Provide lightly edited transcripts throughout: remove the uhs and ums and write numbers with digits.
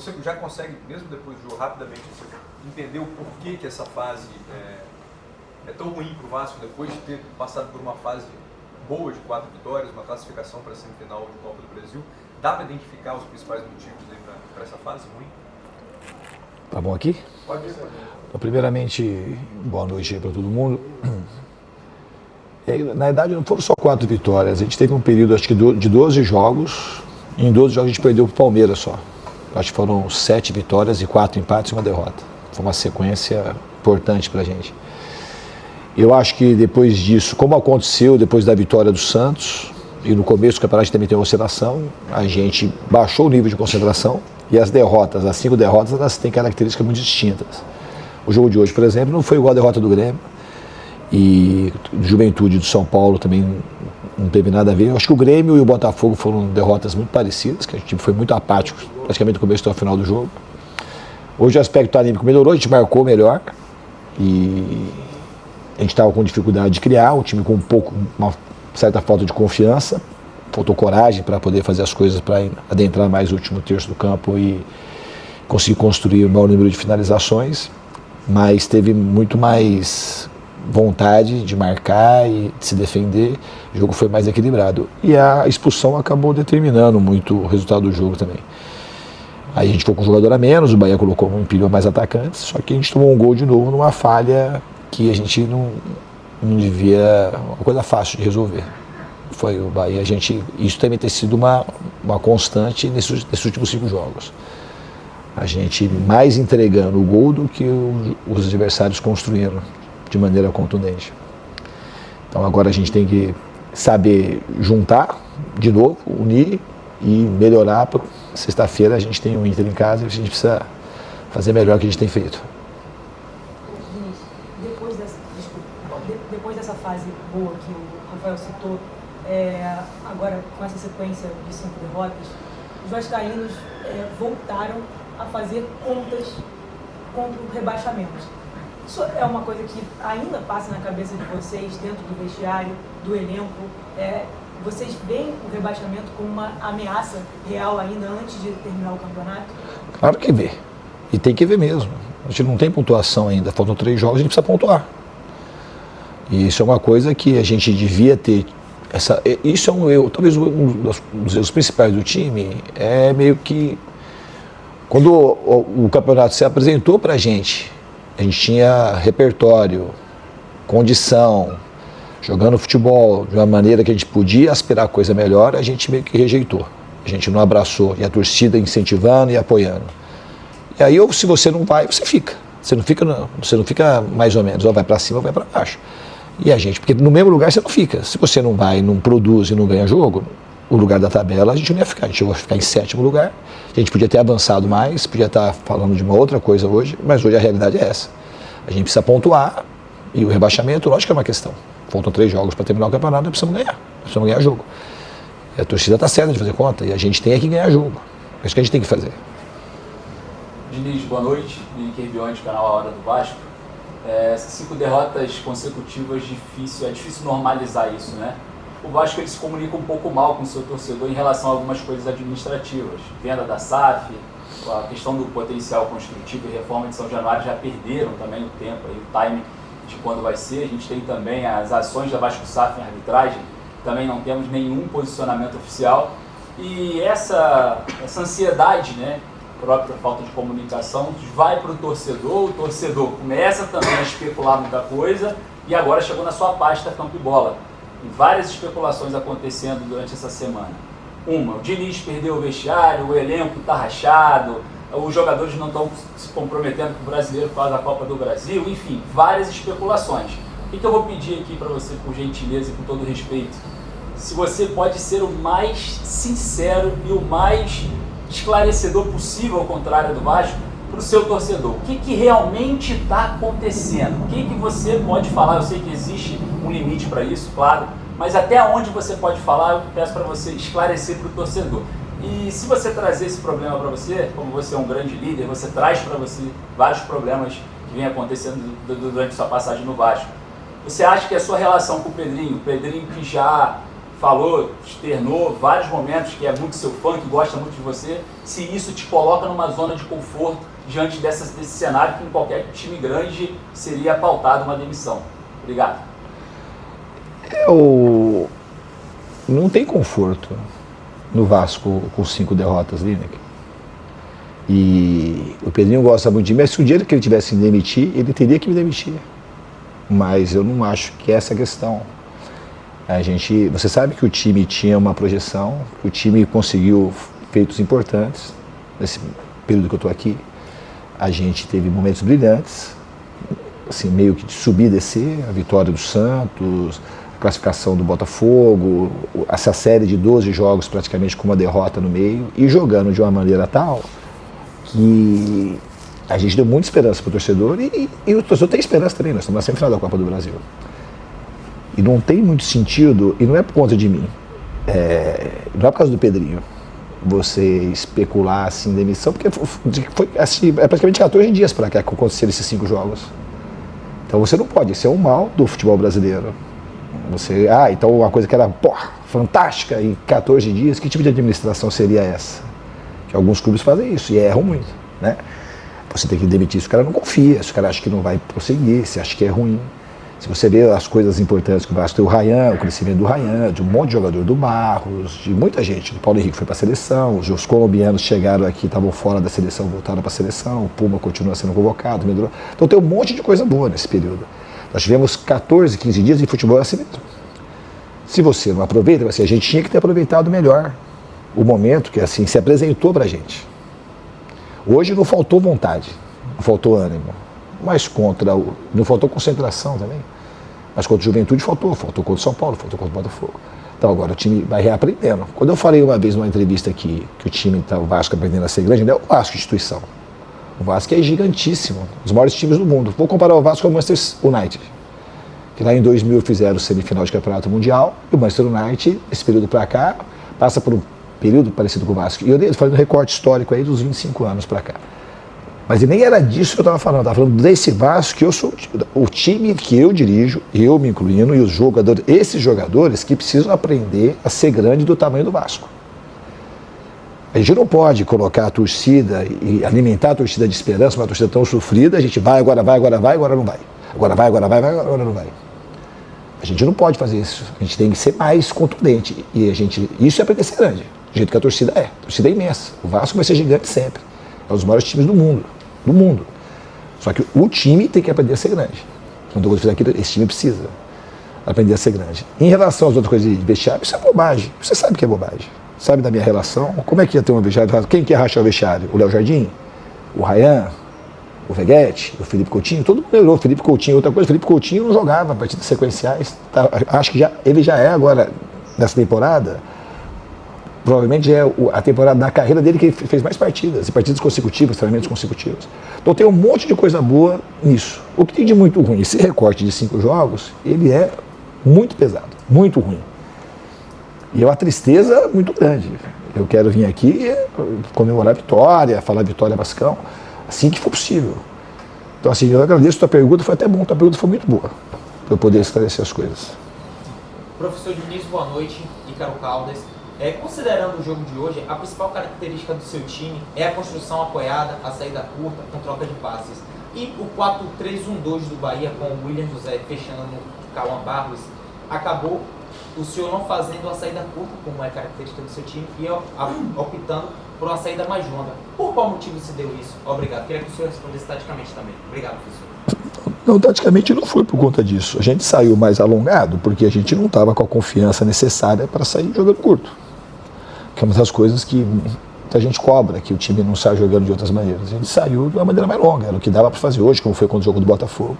você já consegue, mesmo depois do jogo, rapidamente, entender o porquê que essa fase é tão ruim para o Vasco, depois de ter passado por uma fase boa de 4 vitórias, uma classificação para a semifinal de Copa do Brasil? Dá para identificar os principais motivos para essa fase ruim? Tá bom aqui? Pode ser. Então, primeiramente, boa noite para todo mundo. Na verdade, não foram só 4 vitórias. A gente teve um período, acho que de 12 jogos. Em 12 jogos a gente perdeu para o Palmeiras só. Acho que foram 7 vitórias e 4 empates e uma derrota. Foi uma sequência importante para a gente. Eu acho que depois disso, como aconteceu depois da vitória do Santos, e no começo do campeonato também tem uma oscilação, a gente baixou o nível de concentração e as derrotas, as 5 derrotas, elas têm características muito distintas. O jogo de hoje, por exemplo, não foi igual a derrota do Grêmio, e Juventude do São Paulo também não teve nada a ver. Eu acho que o Grêmio e o Botafogo foram derrotas muito parecidas, que a gente foi muito apático, praticamente do começo até o final do jogo. Hoje o aspecto anímico melhorou, a gente marcou melhor e a gente estava com dificuldade de criar, o time com uma certa falta de confiança, faltou coragem para poder fazer as coisas, para adentrar mais o último terço do campo e conseguir construir o maior número de finalizações, mas teve muito mais vontade de marcar e de se defender. O jogo foi mais equilibrado e a expulsão acabou determinando muito o resultado do jogo também. Aí a gente foi com um jogador a menos, o Bahia colocou um empilhou mais atacantes, só que a gente tomou um gol de novo numa falha que a gente não devia, uma coisa fácil de resolver. Foi o Bahia, isso também tem sido uma constante nesses últimos 5 jogos. A gente mais entregando o gol do que os adversários construíram de maneira contundente. Então agora a gente tem que saber juntar de novo, unir e melhorar. Sexta-feira a gente tem um Inter em casa e a gente precisa fazer melhor o que a gente tem feito. Depois dessa fase boa que o Rafael citou, agora com essa sequência de 5 derrotas, os vascaínos voltaram a fazer contas contra o rebaixamento. Isso é uma coisa que ainda passa na cabeça de vocês, dentro do vestiário, do elenco? Vocês veem o rebaixamento como uma ameaça real ainda antes de terminar o campeonato? Claro que vê. E tem que ver mesmo. A gente não tem pontuação ainda, faltam 3 jogos, a gente precisa pontuar. E isso é uma coisa que a gente devia ter. Isso é um erro, talvez um dos erros principais do time, é meio que quando o campeonato se apresentou para a gente tinha repertório, condição, jogando futebol de uma maneira que a gente podia aspirar a coisa melhor, a gente meio que rejeitou. A gente não abraçou, e a torcida incentivando e apoiando. E aí, ou se você não vai, você fica. Você não fica mais ou menos, ou vai para cima ou vai para baixo. E a gente, porque no mesmo lugar você não fica. Se você não vai, não produz e não ganha jogo, o lugar da tabela a gente não ia ficar. A gente ia ficar em 7º lugar. A gente podia ter avançado mais, podia estar falando de uma outra coisa hoje, mas hoje a realidade é essa. A gente precisa pontuar e o rebaixamento, lógico que é uma questão. Faltam 3 jogos para terminar o campeonato, nós precisamos ganhar jogo. E a torcida está certa de fazer conta e a gente tem que ganhar jogo. É isso que a gente tem que fazer. Diniz, boa noite. Henrique Bionde, canal A Hora do Vasco. 5 derrotas consecutivas, é difícil normalizar isso, né? O Vasco ele se comunica um pouco mal com o seu torcedor em relação a algumas coisas administrativas. Venda da SAF, a questão do potencial construtivo e reforma de São Januário já perderam também o tempo, aí, o time de quando vai ser. A gente tem também as ações da Vasco SAF em arbitragem, também não temos nenhum posicionamento oficial. E essa ansiedade, né, própria falta de comunicação, vai para o torcedor começa também a especular muita coisa e agora chegou na sua pasta Campo e Bola. E várias especulações acontecendo durante essa semana. O Diniz perdeu o vestiário, o elenco está rachado, os jogadores não estão se comprometendo com o brasileiro por causa da Copa do Brasil, enfim, várias especulações. O que eu vou pedir aqui para você, por gentileza e com todo respeito? Se você pode ser o mais sincero e o mais esclarecedor possível, ao contrário do Vasco, para o seu torcedor. O que realmente está acontecendo? O que você pode falar? Eu sei que existe um limite para isso, claro, mas até onde você pode falar, eu peço para você esclarecer para o torcedor. E se você trazer esse problema para você, como você é um grande líder, você traz para você vários problemas que vêm acontecendo durante sua passagem no Vasco. Você acha que a sua relação com o Pedrinho que já falou, externou vários momentos que é muito seu fã, que gosta muito de você, se isso te coloca numa zona de conforto diante desse cenário que em qualquer time grande seria pautado uma demissão. Obrigado. Não tem conforto no Vasco com 5 derrotas, Lineker. E o Pedrinho gosta muito de mim, mas se o dia que ele tivesse que me demitir, ele teria que me demitir. Mas eu não acho que essa é a questão. Você sabe que o time tinha uma projeção, que o time conseguiu feitos importantes nesse período que eu estou aqui. A gente teve momentos brilhantes, assim, meio que de subir e descer, a vitória do Santos, a classificação do Botafogo, essa série de 12 jogos praticamente com uma derrota no meio, e jogando de uma maneira tal que a gente deu muita esperança para o torcedor e o torcedor tem esperança também. Nós estamos na semifinal da Copa do Brasil. E não tem muito sentido, e não é por conta de mim, não é por causa do Pedrinho, você especular assim, demissão, porque foi assim, praticamente 14 dias para que aconteceram esses 5 jogos. Então você não pode, isso é um mal do futebol brasileiro. Então uma coisa que era fantástica em 14 dias, que tipo de administração seria essa? Que alguns clubes fazem isso e erram muito, né? Você tem que demitir se o cara não confia, se o cara acha que não vai prosseguir, se acha que é ruim. Se você vê as coisas importantes que o Vasco tem, o Ryan, o crescimento do Ryan, de um monte de jogador do Barros, de muita gente. O Paulo Henrique foi para a seleção, os colombianos chegaram aqui, estavam fora da seleção, voltaram para a seleção, o Puma continua sendo convocado, então tem um monte de coisa boa nesse período. Nós tivemos 14, 15 dias de futebol assim mesmo. Se você não aproveita, a gente tinha que ter aproveitado melhor o momento que assim se apresentou para a gente. Hoje não faltou vontade, não faltou ânimo, mas não faltou concentração também. Mas contra o Juventude faltou contra o São Paulo, faltou contra o Botafogo. Então agora o time vai reaprendendo. Quando eu falei uma vez numa entrevista aqui que o Vasco aprendendo a ser grande, não é o Vasco instituição. O Vasco é gigantíssimo, os maiores times do mundo. Vou comparar o Vasco com o Manchester United, que lá em 2000 fizeram semifinal de campeonato mundial, e o Manchester United, esse período para cá, passa por um período parecido com o Vasco. E eu falei do recorte histórico aí dos 25 anos para cá. Mas nem era disso que eu estava falando. Eu estava falando desse Vasco, que eu sou o time que eu dirijo, eu me incluindo, e os jogadores, esses jogadores que precisam aprender a ser grande do tamanho do Vasco. A gente não pode colocar a torcida e alimentar a torcida de esperança, uma torcida tão sofrida, a gente agora não vai. Agora agora não vai. A gente não pode fazer isso. A gente tem que ser mais contundente. E isso é aprender a ser grande. Do jeito que a torcida é. A torcida é imensa. O Vasco vai ser gigante sempre. É um dos maiores times do mundo. Só que o time tem que aprender a ser grande. Quando eu fizer aquilo, esse time precisa aprender a ser grande. Em relação às outras coisas de vestiário, isso é bobagem. Você sabe que é bobagem. Sabe da minha relação? Como é que ia ter um vestiário? Quem quer rachar o vestiário? O Léo Jardim? O Ryan? O Veguete? O Felipe Coutinho? Todo mundo melhorou. O Felipe Coutinho, outra coisa, o Felipe Coutinho não jogava partidas sequenciais. Acho que ele já é agora, nessa temporada. Provavelmente é a temporada da carreira dele que ele fez mais partidas, e partidas consecutivas, treinamentos consecutivos. Então tem um monte de coisa boa nisso. O que tem de muito ruim, esse recorte de 5 jogos, ele é muito pesado, muito ruim. E é uma tristeza muito grande. Eu quero vir aqui comemorar a vitória, falar vitória Vascão, assim que for possível. Então assim, eu agradeço a tua pergunta, foi até bom, a tua pergunta foi muito boa, para eu poder esclarecer as coisas. Professor Diniz, boa noite, Ícaro Caldas. Considerando o jogo de hoje, a principal característica do seu time é a construção apoiada, a saída curta, com troca de passes. E o 4-3-1-2 do Bahia, com o William José fechando no Cauã Barros, acabou o senhor não fazendo a saída curta, como é característica do seu time, e optando por uma saída mais longa. Por qual motivo se deu isso? Obrigado. Queria que o senhor respondesse taticamente também. Obrigado, professor. Não, taticamente não foi por conta disso. A gente saiu mais alongado porque a gente não estava com a confiança necessária para sair jogando curto. Que é uma das coisas que a gente cobra, que o time não sai jogando de outras maneiras. A gente saiu de uma maneira mais longa, era o que dava para fazer hoje, como foi contra o jogo do Botafogo.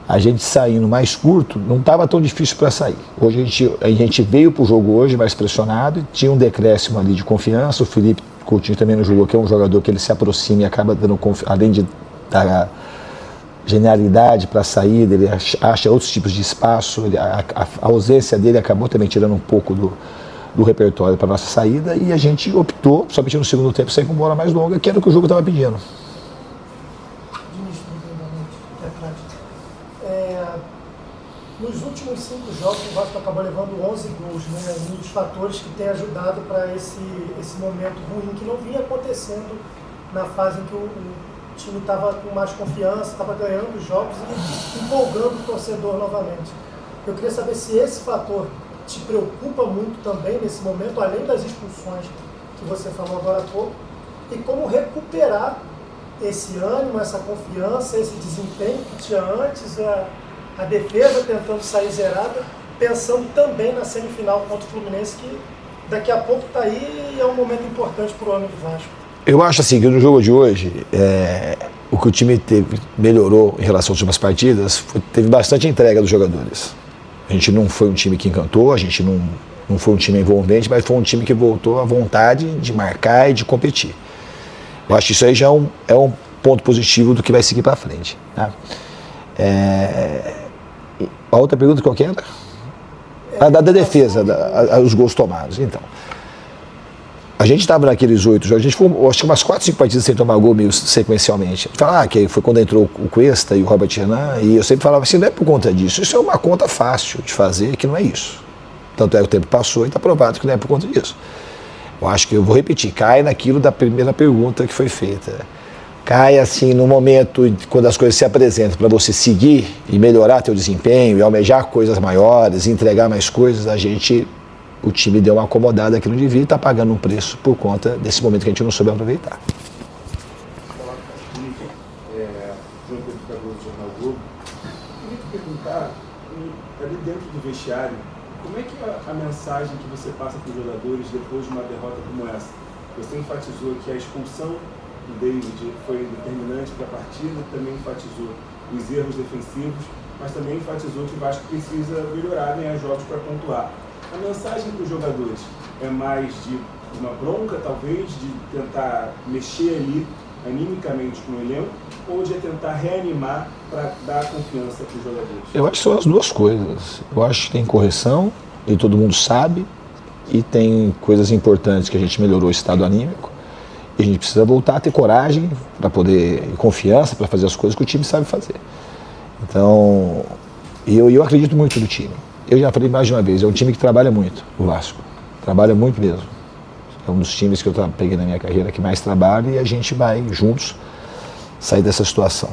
A gente saindo mais curto, não estava tão difícil para sair. Hoje a gente veio para o jogo hoje mais pressionado, tinha um decréscimo ali de confiança, o Felipe Coutinho também não jogou, que é um jogador que ele se aproxima e acaba dando confiança, além de dar genialidade para a saída, ele acha outros tipos de espaço, a ausência dele acabou também tirando um pouco do repertório para nossa saída, e a gente optou, somente no segundo tempo, sair com bola mais longa, que era o que o jogo estava pedindo. Nos últimos últimos 5 jogos o Vasco acabou levando 11 gols, né? Um dos fatores que tem ajudado para esse momento ruim que não vinha acontecendo na fase em que o time estava com mais confiança, estava ganhando os jogos e empolgando o torcedor novamente. Eu queria saber se esse fator te preocupa muito também nesse momento, além das expulsões que você falou agora há pouco, e como recuperar esse ânimo, essa confiança, esse desempenho que tinha antes, a defesa tentando sair zerada, pensando também na semifinal contra o Fluminense, que daqui a pouco está aí e é um momento importante para o ano do Vasco. Eu acho assim que no jogo de hoje, o que o time melhorou em relação às últimas partidas, teve bastante entrega dos jogadores. A gente não foi um time que encantou, a gente não foi um time envolvente, mas foi um time que voltou à vontade de marcar e de competir. Eu acho que isso aí já é um ponto positivo do que vai seguir para frente. Tá? A outra pergunta qual que era? Da defesa, os gols tomados. Então, a gente estava naqueles 8 jogos, a gente foi, acho que umas 4, 5 partidas sem tomar gol meio sequencialmente. A gente fala que foi quando entrou o Cuesta e o Robert Hernan, e eu sempre falava assim, não é por conta disso, isso é uma conta fácil de fazer, que não é isso. Tanto é que o tempo passou e está provado que não é por conta disso. Eu acho que eu vou repetir, cai naquilo da primeira pergunta que foi feita. Cai assim no momento quando as coisas se apresentam para você seguir e melhorar teu desempenho e almejar coisas maiores, entregar mais coisas, o time deu uma acomodada que não devia e está pagando um preço por conta desse momento que a gente não soube aproveitar. João Pedro Cardoso, do Jornal Globo. Eu queria te perguntar, ali dentro do vestiário, como é que a mensagem que você passa para os jogadores depois de uma derrota como essa? Você enfatizou que a expulsão do David foi determinante para a partida, também enfatizou os erros defensivos, mas também enfatizou que o Vasco precisa melhorar, ganhar jogos para pontuar. A mensagem para os jogadores é mais de uma bronca, talvez, de tentar mexer ali animicamente com o elenco, ou de tentar reanimar para dar confiança para os jogadores? Eu acho que são as duas coisas. Eu acho que tem correção, e todo mundo sabe, e tem coisas importantes que a gente melhorou o estado anímico, e a gente precisa voltar a ter coragem para poder, e confiança para fazer as coisas que o time sabe fazer. Então, eu acredito muito no time. Eu já falei mais de uma vez, é um time que trabalha muito, o Vasco. Trabalha muito mesmo. É um dos times que eu peguei na minha carreira que mais trabalha e a gente vai juntos sair dessa situação.